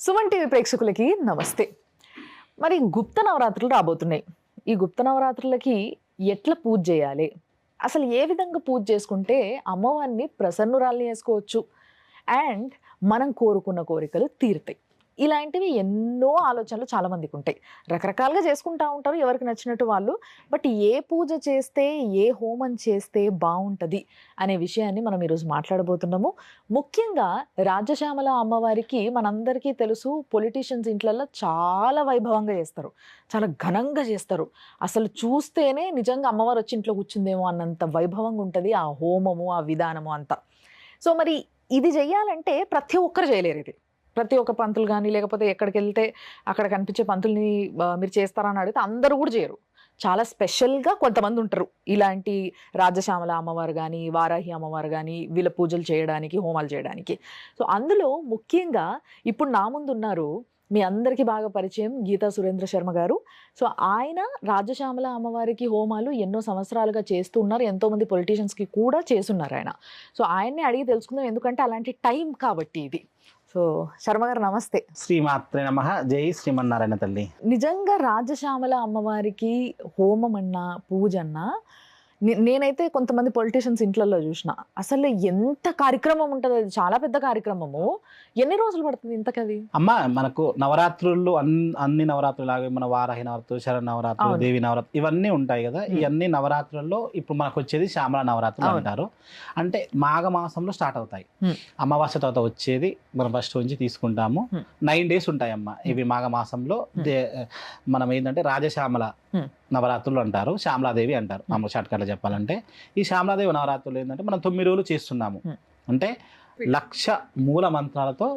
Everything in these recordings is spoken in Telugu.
సుమన్ టీవీ ప్రేక్షకులకి నమస్తే. మరి గుప్త నవరాత్రులు రాబోతున్నాయి. ఈ గుప్త నవరాత్రులకి ఎట్లా పూజ చేయాలి, అసలు ఏ విధంగా పూజ చేసుకుంటే అమ్మవారిని ప్రసన్నురాల్ని చేసుకోవచ్చు అండ్ మనం కోరుకున్న కోరికలు తీరుతాయి, ఇలాంటివి ఎన్నో ఆలోచనలు చాలా మందికి ఉంటాయి. రకరకాలుగా చేసుకుంటూ ఉంటారు ఎవరికి నచ్చినట్టు వాళ్ళు. బట్ ఏ పూజ చేస్తే, ఏ హోమం చేస్తే బాగుంటుంది అనే విషయాన్ని మనం ఈరోజు మాట్లాడబోతున్నాము. ముఖ్యంగా రాజశ్యామల అమ్మవారికి మనందరికీ తెలుసు, పొలిటీషియన్స్ ఇంట్లలో చాలా వైభవంగా చేస్తారు, చాలా ఘనంగా చేస్తారు. అసలు చూస్తేనే నిజంగా అమ్మవారు వచ్చి ఇంట్లో కూర్చుందేమో అన్నంత వైభవంగా ఉంటుంది ఆ హోమము, ఆ విధానము అంతా. సో మరి ఇది చెయ్యాలంటే ప్రతి ఒక్కరు చేయలేరు. ఇది ప్రతి ఒక్క పంతులు కానీ, లేకపోతే ఎక్కడికి వెళ్తే అక్కడ కనిపించే పంతుల్ని మీరు చేస్తారని అడిగితే అందరూ కూడా చేయరు. చాలా స్పెషల్గా కొంతమంది ఉంటారు ఇలాంటి రాజశ్యామల అమ్మవారు కానీ, వారాహి అమ్మవారు కానీ వీళ్ళ పూజలు చేయడానికి, హోమాలు చేయడానికి. సో అందులో ముఖ్యంగా ఇప్పుడు నా ముందు ఉన్నారు, మీ అందరికీ బాగా పరిచయం, గీతా సురేంద్ర శర్మ గారు. సో ఆయన రాజశ్యామల అమ్మవారికి హోమాలు ఎన్నో సంవత్సరాలుగా చేస్తూ ఉన్నారు, ఎంతోమంది పొలిటీషియన్స్కి కూడా చేస్తున్నారు ఆయన. సో ఆయన్ని అడిగి తెలుసుకుందాం, ఎందుకంటే అలాంటి టైం కాబట్టి ఇది. సో శర్మ గారు నమస్తే. శ్రీమాత్రే నమః. జై శ్రీమన్నారాయణ తల్లి. నిజంగా రాజశ్యామల అమ్మవారికి హోమం అన్నా, పూజ అన్నా, నేనైతే కొంతమంది పొలిటీషియన్స్ ఇంట్లలో చూసిన, అసలు ఎంత కార్యక్రమం ఉంటుంది, అది చాలా పెద్ద కార్యక్రమము. ఎన్ని రోజులు పడుతుంది ఇంతకది? అమ్మ మనకు నవరాత్రులు అన్ని నవరాత్రులు లాగే మన వారాహి నవరాత్రులు, శరణ నవరాత్రులు, దేవి నవరాత్రులు ఇవన్నీ ఉంటాయి కదా. ఈ అన్ని నవరాత్రుల్లో ఇప్పుడు మనకు వచ్చేది శ్యామల నవరాత్రులు అంటారు. అంటే మాఘ మాసంలో స్టార్ట్ అవుతాయి. అమావాస్య తర్వాత వచ్చేది మనం ఫస్ట్ నుంచి తీసుకుంటాము. 9 days ఉంటాయి అమ్మ ఇవి మాఘ మాసంలో. మనం ఏంటంటే రాజశ్యామల నవరాత్రులు అంటారు, శ్యామలాదేవి అంటారు మామూలు షార్ట్కట్లో చెప్పాలంటే. ఈ శ్యామలాదేవి నవరాత్రులు ఏంటంటే మనం 9 రోజులు చేస్తున్నాము. అంటే 1,00,000 మూల మంత్రాలతో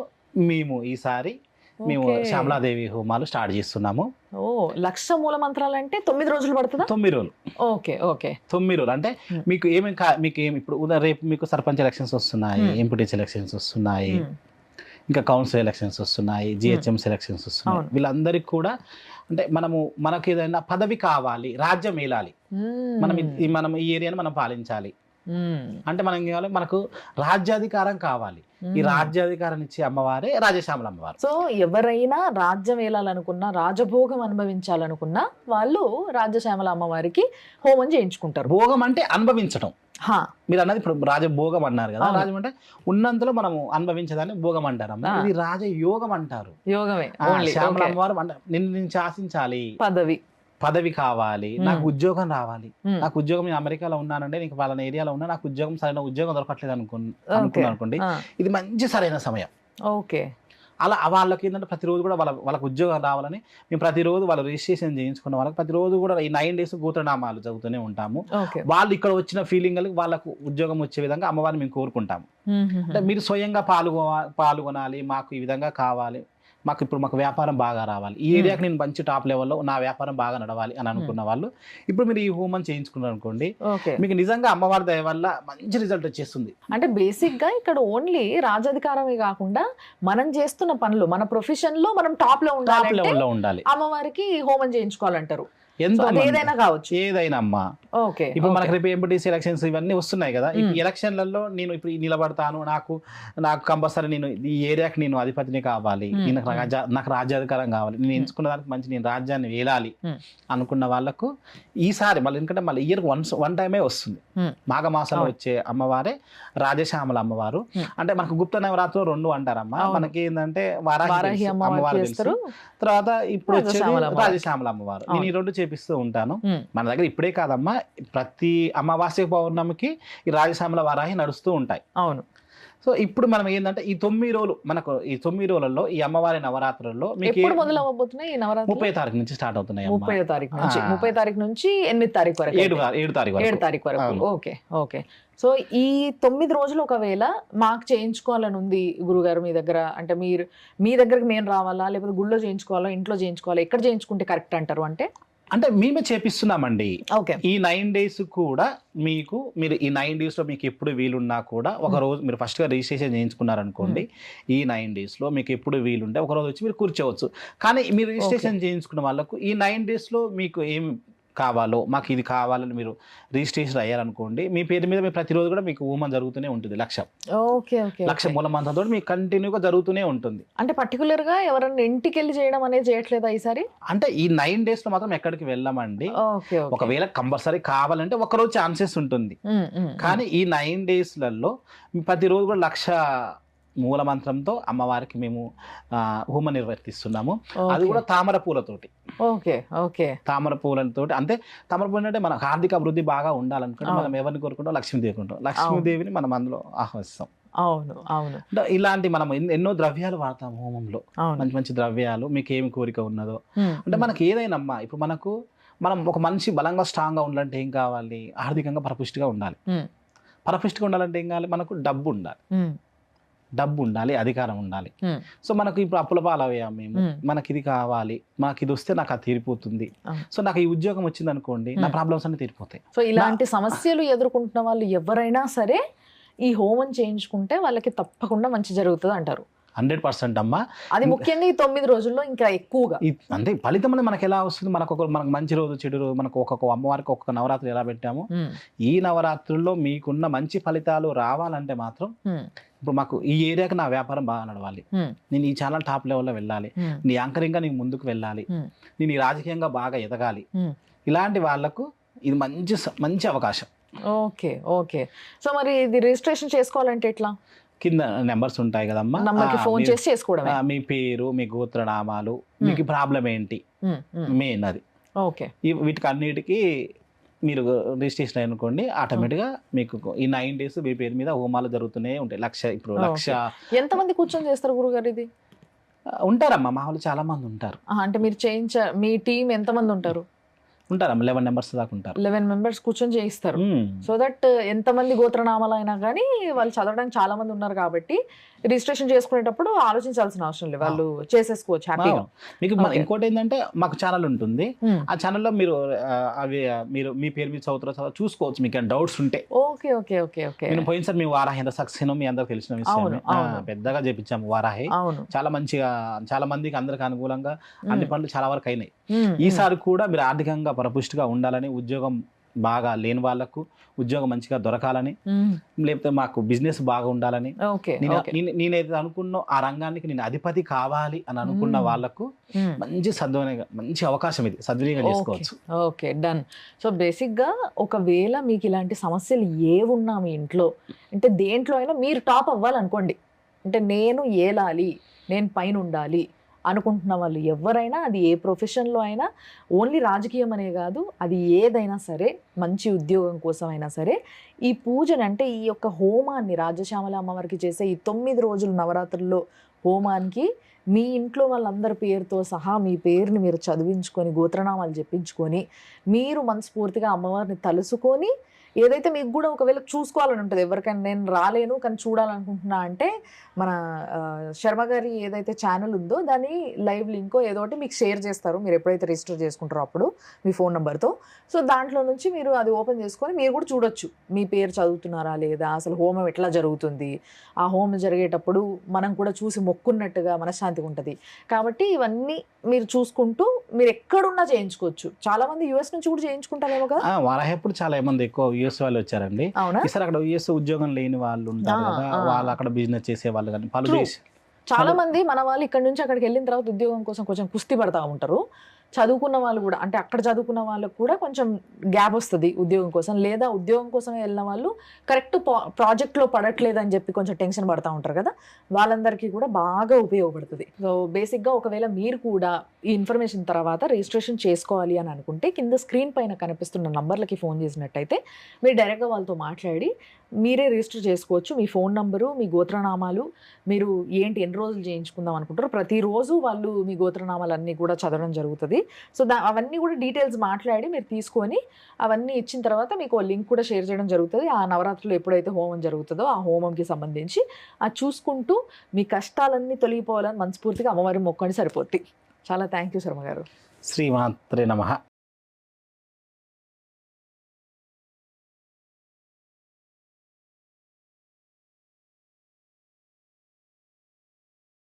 ఈసారి మేము శ్యామలాదేవి హోమాలు స్టార్ట్ చేస్తున్నాము. 1,00,000 మూల మంత్రాలు అంటే 9 రోజులు పడుతుందా? 9 రోజులు. ఓకే ఓకే, 9 రోజులు అంటే మీకు ఏమి ఇప్పుడు రేపు మీకు సర్పంచ్ ఎలక్షన్స్ వస్తున్నాయి, ఎంపీటీసీ ఎలక్షన్స్ వస్తున్నాయి, ఇంకా కౌన్సిల్ ఎలక్షన్స్ వస్తున్నాయి, జిహెచ్ఎంసీ ఎలక్షన్స్ వస్తున్నాయి. వీళ్ళందరికీ కూడా అంటే మనకు ఏదైనా పదవి కావాలి, రాజ్యం ఏలాలి, మనం ఈ ఏరియాని మనం పాలించాలి అంటే మనం ఏం కావాలి, మనకు రాజ్యాధికారం కావాలి. ఈ రాజ్యాధికారం ఇచ్చే అమ్మవారే రాజశ్యామల అమ్మవారు. సో ఎవరైనా రాజ్యం ఏలాలనుకున్నా, రాజభోగం అనుభవించాలనుకున్నా వాళ్ళు రాజశ్యామల అమ్మవారికి హోమం చేయించుకుంటారు. భోగం అంటే అనుభవించడం. మీరు అన్నది ఇప్పుడు రాజభోగం అన్నారు కదా, రాజం అంటే ఉన్నంతలో మనము అనుభవించదాన్ని భోగం అంటారు. ఇది రాజయోగం అంటారు. యోగమే. శ్యామల అమ్మవారు నిన్ను శాసించాలి, పదవి కావాలి, నాకు ఉద్యోగం రావాలి, నాకు ఉద్యోగం, నేను అమెరికాలో ఉన్నానంటే నీకు వాళ్ళ ఏరియాలో ఉన్నా, నాకు ఉద్యోగం సరైన ఉద్యోగం దొరకట్లేదు అనుకోండి, ఇది మంచి సరైన సమయం. ఓకే. అలా వాళ్ళకి ఏంటంటే ప్రతిరోజు కూడా వాళ్ళకి ఉద్యోగం రావాలని మేము ప్రతిరోజు వాళ్ళు రిజిస్ట్రేషన్ చేయించుకున్న వాళ్ళకి ప్రతిరోజు కూడా ఈ 9 days గోత్రనామాలు చదువుతూనే ఉంటాము. వాళ్ళు ఇక్కడ వచ్చిన ఫీలింగ్ వాళ్ళకు ఉద్యోగం వచ్చే విధంగా అమ్మవారిని మేము కోరుకుంటాము. అంటే మీరు స్వయంగా పాల్గొనాలి, మాకు ఈ విధంగా కావాలి, మాకు వ్యాపారం బాగా రావాలి, ఈ ఏరియాకి నేను మంచి టాప్ లెవెల్లో నా వ్యాపారం బాగా నడవాలి అని అనుకున్న వాళ్ళు ఇప్పుడు మీరు ఈ హోమం చేయించుకున్నారు అనుకోండి, మీకు నిజంగా అమ్మవారి దయ వల్ల మంచి రిజల్ట్ వచ్చేస్తుంది. అంటే బేసిక్ గా ఇక్కడ ఓన్లీ రాజాధికారమే కాకుండా మనం చేస్తున్న పనులు, మన ప్రొఫెషన్ లో మనం టాప్ లో ఉండాలి, అమ్మవారికి హోమం చేయించుకోవాలంటారు. ఏదైనా కావచ్చు, ఏదైనా అమ్మా. ఇప్పుడు మనకి రేపు ఎంపీటీసీ ఎలక్షన్స్ ఇవన్నీ వస్తున్నాయి కదా, ఈ ఎలక్షన్లలో నేను ఇప్పుడు నిలబడతాను, నాకు కంపల్సరీ నేను ఈ ఏరియాకి నేను అధిపతిని కావాలి, నాకు రాజ్యాధికారం కావాలి, నేను ఎంచుకున్న దానికి మంచి నేను రాజ్యాన్ని వేలాలి అనుకున్న వాళ్ళకు ఈసారి మళ్ళీ, ఎందుకంటే మళ్ళీ ఇయర్ వన్ టైమే వస్తుంది, మాఘమాసంలో వచ్చే అమ్మవారే రాజశ్యామల అమ్మవారు. అంటే మనకు గుప్త నవరాత్రులు 2 అంటారమ్మా. మనకి ఏంటంటే వారాహి అమ్మవారు తెలుస్తారు, తర్వాత ఇప్పుడు వచ్చేది రాజశ్యామల అమ్మవారు. నేను ఈ 2 చేపిస్తూ ఉంటాను. మన దగ్గర ఇప్పుడే కాదమ్మా, ప్రతి అమావాస్య పౌర్ణమికి ఈ రాజశ్యామల వారాహి నడుస్తూ ఉంటాయి. అవును. సో ఇప్పుడు మనం ఏంటంటే ఈ 9 రోజులు, మనకు ఈ 9 రోజులలో ఈ అమ్మవారి నవరాత్రుల్లో మీకు మొదలు అవ్వబోతున్నాయి. 30వ తారీఖు నుంచి స్టార్ట్ అవుతున్నాయి. 30వ తారీఖు నుంచి 8వ తారీఖు వరకు, 7వ తారీఖు వరకు. Okay okay. సో ఈ 9 రోజులు ఒకవేళ మాకు చేయించుకోవాలని ఉంది గురుగారు మీ దగ్గర, అంటే మీ దగ్గరకు మేము రావాలా, లేకపోతే గుళ్ళో చేయించుకోవాలా, ఇంట్లో చేయించుకోవాలా, ఎక్కడ చేయించుకుంటే కరెక్ట్ అంటారు? అంటే మేమే చేపిస్తున్నామండి. ఈ 9 days కూడా మీరు ఈ 9 days లో మీకు ఎప్పుడు వీలున్నా కూడా ఒక రోజు మీరు ఫస్ట్ గా రిజిస్ట్రేషన్ చేయించుకున్నారనుకోండి, ఈ 9 days లో మీకు ఎప్పుడు వీలుంటే ఒక రోజు వచ్చి మీరు కూర్చోవచ్చు. కానీ మీరు రిజిస్ట్రేషన్ చేయించుకున్న వాళ్ళకు ఈ 9 days లో మీకు ఏం కావాలో మాకు ఇది కావాలని మీరు రిజిస్ట్రేషన్ అయ్యారనుకోండి, మీ పేరు మీద మీ ప్రతిరోజు కూడా మీకు హోమం జరుగుతూనే ఉంటుంది. ఓకే ఓకే లక్ష మూల మంత్రంతో మీకు కంటిన్యూగా జరుగుతూనే ఉంటుంది. అంటే పర్టికులర్ గా ఎవరన్నా ఇంటికి వెళ్ళి చేయడం అనేది చేయట్లేదా ఈసారి? అంటే ఈ 9 days లో మాత్రం ఎక్కడికి వెళ్ళామండి. ఓకే ఒకవేళ కంపల్సరీ కావాలంటే ఒకరోజు ఛాన్సెస్ ఉంటుంది. కానీ ఈ 9 daysలలో ప్రతిరోజు కూడా లక్ష మూల మంత్రంతో అమ్మవారికి మేము హోమం నిర్వర్తిస్తున్నాము. అది కూడా తామర పూలతోటి. ఓకే ఓకే తామర పూలతోటి. అంటే తామర పూలు అంటే మన ఆర్థిక అభివృద్ధి బాగా ఉండాలనుకుంటే మనం ఎవరిని కోరుకుంటాం? లక్ష్మీదేవి కోరుకుంటాం. లక్ష్మీదేవిని మనం అందులో ఆహ్వానిస్తాం. అవును అవును. ఇలాంటి మనం ఎన్నో ద్రవ్యాలు వాడతాం హోమంలో. మంచి మంచి ద్రవ్యాలు మీకు ఏమి కోరిక ఉన్నదో అంటే మనకి ఏదైనా అమ్మా, ఇప్పుడు మనం ఒక మనిషి బలంగా స్ట్రాంగ్గా ఉండాలంటే ఏం కావాలి? ఆర్థికంగా పరపుష్టిగా ఉండాలి. పరపుష్టిగా ఉండాలంటే ఏం కావాలి? మనకు డబ్బు ఉండాలి. డబ్బు ఉండాలి, అధికారం ఉండాలి. సో మనకు ఇప్పుడు అప్పుల పాలయ్యాం మేము, మనకి ఇది కావాలి, మాకు ఇది వస్తే నాకు అది తీరిపోతుంది. సో నాకు ఈ ఉద్యోగం వచ్చింది అనుకోండి, నా ప్రాబ్లమ్స్ అన్ని తీరిపోతాయి. సో ఇలాంటి సమస్యలు ఎదుర్కొంటున్న వాళ్ళు ఎవరైనా సరే ఈ హోమం చేయించుకుంటే వాళ్ళకి తప్పకుండా మంచి జరుగుతుంది అంటారు. 100% అమ్మా. అది ముఖ్యంగా ఈ 9 రోజుల్లో ఇంకా ఎక్కువగా. అంటే ఫలితం అనేది మనకు ఎలా వస్తుంది? మనకు మంచి రోజు చెడు రోజు, మనకు ఒక్కొక్క అమ్మవారికి ఒక్కొక్క నవరాత్రి ఎలా పెట్టాము, ఈ నవరాత్రుల్లో మీకున్న మంచి ఫలితాలు రావాలంటే మాత్రం ఇప్పుడు మాకు ఈ ఏరియాకి నా వ్యాపారం బాగా నడవాలి, నేను ఈ ఛానల్ టాప్ లెవెల్లో వెళ్ళాలి, నీ యాంకరింగ్గా నేను ముందుకు వెళ్ళాలి, నేను ఈ రాజకీయంగా బాగా ఎదగాలి, ఇలాంటి వాళ్ళకు ఇది మంచి అవకాశం. Okay okay. సో మరి ఇది రిజిస్ట్రేషన్ చేసుకోవాలంటే ఎట్లా? కింద నెంబర్స్ ఉంటాయి కదమ్మా, నంబర్కి ఫోన్ చేసి చేసుకోవడం. మీ పేరు, మీ గోత్రనామాలు, మీకు ప్రాబ్లం ఏంటి, మెయిన్ అది. ఓకే. వీటికి అన్నిటికీ మీరు రిజిస్ట్రేషన్ అనుకోండి, ఆటోమేటిక్గా మీకు ఈ 9 days మీ పేరు మీద హోమాలు జరుగుతూనే ఉంటాయి. లక్ష ఎంతమంది కూర్చొని చేస్తారు గురుగారు ఇది? ఉంటారమ్మా, మా వాళ్ళు చాలా మంది ఉంటారు. అంటే మీరు మీ టీం ఎంతమంది ఉంటారు? ఉంటారమ్మా, 11 members దాకా ఉంటారు. 11 members కూర్చొని చేయిస్తారు. సో దట్ ఎంతమంది గోత్రనామాలు అయినా కానీ వాళ్ళు చదవడానికి చాలా మంది ఉన్నారు కాబట్టి రిజిస్ట్రేషన్ చేసుకునేటప్పుడు ఆలోచించాల్సిన అవసరం లేదు, వాళ్ళు చేసేసుకోవచ్చు హ్యాపీగా. మీకు ఇంకోటి ఏంటంటే మాకు ఛానల్ ఉంటుంది, ఆ ఛానల్లో మీరు మీరు మీ పేరు మీద చదువుతారో చూసుకోవచ్చు మీకు డౌట్స్ ఉంటే. Okay okay okay okay. నేను పోయినసారి మీ వారాహి ఎంత సక్సెస్ మీ అందరికి తెలిసిన విషయం, పెద్దగా చేపించాము వారాహి. చాలా మంచిగా, చాలా మందికి అందరికి అనుకూలంగా అన్ని పనులు చాలా వరకు అయినాయి. ఈసారి కూడా మీరు ఆర్థికంగా పరపుష్టిగా ఉండాలని, ఉద్యోగం బాగా లేని వాళ్ళకు ఉద్యోగం మంచిగా దొరకాలని, లేకపోతే మాకు బిజినెస్ బాగా ఉండాలని, నేనైతే అనుకున్న ఆ రంగానికి నేను అధిపతి కావాలి అని అనుకున్న వాళ్ళకు మంచి అవకాశం, ఇది సద్వినియోగం చేసుకోవచ్చు. Okay done. సో బేసిక్గా ఒకవేళ మీకు ఇలాంటి సమస్యలు ఏవున్నా మీ ఇంట్లో, అంటే దేంట్లో అయినా మీరు టాప్ అవ్వాలనుకోండి, అంటే నేను ఏలాలి, నేను పైన ఉండాలి అనుకుంటున్న వాళ్ళు ఎవరైనా, అది ఏ ప్రొఫెషన్లో అయినా, ఓన్లీ రాజకీయం అనే కాదు, అది ఏదైనా సరే, మంచి ఉద్యోగం కోసం అయినా సరే, ఈ పూజను అంటే ఈ యొక్క హోమాన్ని రాజశ్యామల అమ్మవారికి చేసే ఈ 9 రోజుల నవరాత్రుల్లో హోమానికి మీ ఇంట్లో వాళ్ళందరి పేరుతో సహా మీ పేరుని మీరు చదివించుకొని, గోత్రనామాలు చెప్పించుకొని, మీరు మనస్ఫూర్తిగా అమ్మవారిని తలుసుకొని, ఏదైతే మీకు కూడా ఒకవేళ చూసుకోవాలని ఉంటుంది, ఎవరికైనా నేను రాలేను కానీ చూడాలనుకుంటున్నా అంటే మన శర్మ గారి ఏదైతే ఛానల్ ఉందో దాని లైవ్ లింకో ఏదో ఒకటి మీకు షేర్ చేస్తారు, మీరు ఎప్పుడైతే రిజిస్టర్ చేసుకుంటారో అప్పుడు మీ ఫోన్ నెంబర్తో. సో దాంట్లో నుంచి మీరు అది ఓపెన్ చేసుకొని మీరు కూడా చూడొచ్చు మీ పేరు చదువుతున్నారా లేదా, అసలు హోమం ఎట్లా జరుగుతుంది, ఆ హోమం జరిగేటప్పుడు మనం కూడా చూసి మొక్కున్నట్టుగా మనశ్శాంతిగా ఉంటుంది. కాబట్టి ఇవన్నీ మీరు చూసుకుంటూ మీరు ఎక్కడున్నా చేయించుకోవచ్చు. చాలా మంది యూఎస్ నుంచి కూడా చేయించుకుంటారేమో కదా. వారాహప్పుడు చాలా మంది ఎక్కువ యూఎస్ వాళ్ళు వచ్చారండి. ఈసారి అక్కడ యూఎస్ ఉద్యోగం లేని వాళ్ళు ఉంటారు కదా, వాళ్ళు అక్కడ బిజినెస్ చేసే వాళ్ళు కానీ చాలా మంది మన వాళ్ళు ఇక్కడ నుంచి అక్కడికి వెళ్ళిన తర్వాత ఉద్యోగం కోసం కొంచెం కుస్తీ పడతా ఉంటారు. చదువుకున్న వాళ్ళు కూడా, అంటే అక్కడ చదువుకున్న వాళ్ళకు కూడా కొంచెం గ్యాప్ వస్తుంది ఉద్యోగం కోసం, లేదా ఉద్యోగం కోసమే వెళ్ళిన వాళ్ళు కరెక్ట్ ప్రాజెక్ట్లో పడట్లేదు అని చెప్పి కొంచెం టెన్షన్ పడతా ఉంటారు కదా, వాళ్ళందరికీ కూడా బాగా ఉపయోగపడుతుంది. సో బేసిక్గా ఒకవేళ మీరు కూడా ఈ ఇన్ఫర్మేషన్ తర్వాత రిజిస్ట్రేషన్ చేసుకోవాలి అని అనుకుంటే కింద స్క్రీన్ పైన కనిపిస్తున్న నంబర్లకి ఫోన్ చేసినట్టయితే మీరు డైరెక్ట్గా వాళ్ళతో మాట్లాడి మీరే రిజిస్టర్ చేసుకోవచ్చు. మీ ఫోన్ నంబరు, మీ గోత్రనామాలు, మీరు ఎన్ని రోజులు చేయించుకుందాం అనుకుంటారో ప్రతిరోజు వాళ్ళు మీ గోత్రనామాలన్నీ కూడా చదవడం జరుగుతుంది. సో అవన్నీ కూడా డీటెయిల్స్ మాట్లాడి మీరు తీసుకొని అవన్నీ ఇచ్చిన తర్వాత మీకు లింక్ కూడా షేర్ చేయడం జరుగుతుంది. ఆ నవరాత్రులు ఎప్పుడైతే హోమం జరుగుతుందో ఆ హోమంకి సంబంధించి అది చూసుకుంటూ మీ కష్టాలన్నీ తొలగిపోవాలని మనస్ఫూర్తిగా అమ్మవారి మొక్కని సరిపోద్ది. చాలా థ్యాంక్ యూ శర్మ గారు. శ్రీమాత్రే నమః.